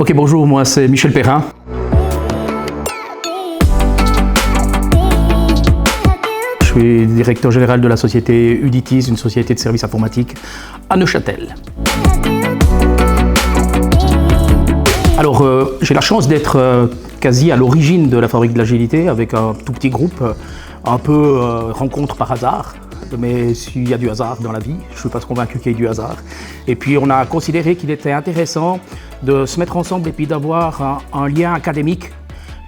Ok, bonjour, moi c'est Michel Perrin. Je suis directeur général de la société Uditis, une société de services informatiques à Neuchâtel. Alors, j'ai la chance d'être quasi à l'origine de la fabrique de l'agilité avec un tout petit groupe, un peu rencontre par hasard. Mais s'il y a du hasard dans la vie, je ne suis pas convaincu qu'il y ait du hasard. Et puis on a considéré qu'il était intéressant de se mettre ensemble et puis d'avoir un lien académique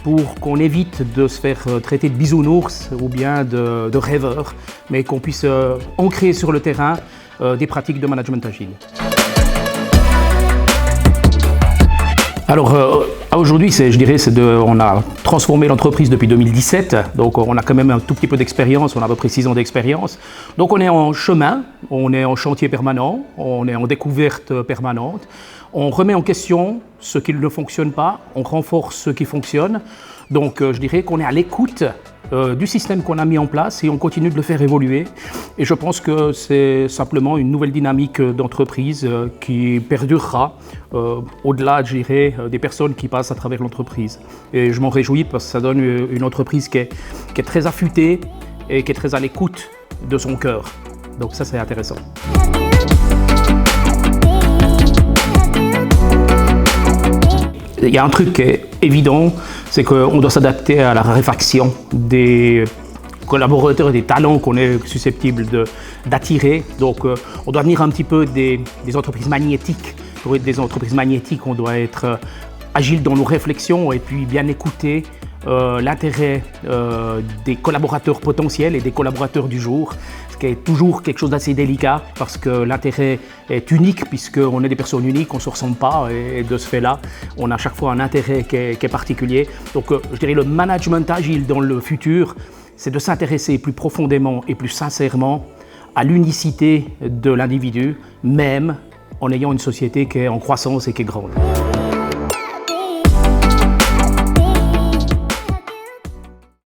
pour qu'on évite de se faire traiter de bisounours ou bien de rêveurs, mais qu'on puisse ancrer sur le terrain des pratiques de management agile. Alors aujourd'hui, je dirais, on a transformé l'entreprise depuis 2017, donc on a quand même un tout petit peu d'expérience, on a à peu près 6 ans d'expérience. Donc on est en chemin, on est en chantier permanent, on est en découverte permanente. On remet en question ce qui ne fonctionne pas, on renforce ce qui fonctionne. Donc je dirais qu'on est à l'écoute du système qu'on a mis en place et on continue de le faire évoluer. Et je pense que c'est simplement une nouvelle dynamique d'entreprise qui perdurera au-delà, je dirais, des personnes qui passent à travers l'entreprise. Et je m'en réjouis parce que ça donne une entreprise qui est très affûtée et qui est très à l'écoute de son cœur. Donc ça, c'est intéressant. Il y a un truc qui est évident, c'est qu'on doit s'adapter à la raréfaction des collaborateurs et des talents qu'on est susceptible d'attirer. Donc on doit venir un petit peu des entreprises magnétiques. Pour être des entreprises magnétiques, on doit être agile dans nos réflexions et puis bien écouter l'intérêt des collaborateurs potentiels et des collaborateurs du jour, ce qui est toujours quelque chose d'assez délicat parce que l'intérêt est unique puisqu'on est des personnes uniques, on ne se ressemble pas et de ce fait-là, on a à chaque fois un intérêt qui est particulier. Donc je dirais le management agile dans le futur, c'est de s'intéresser plus profondément et plus sincèrement à l'unicité de l'individu, même en ayant une société qui est en croissance et qui est grande.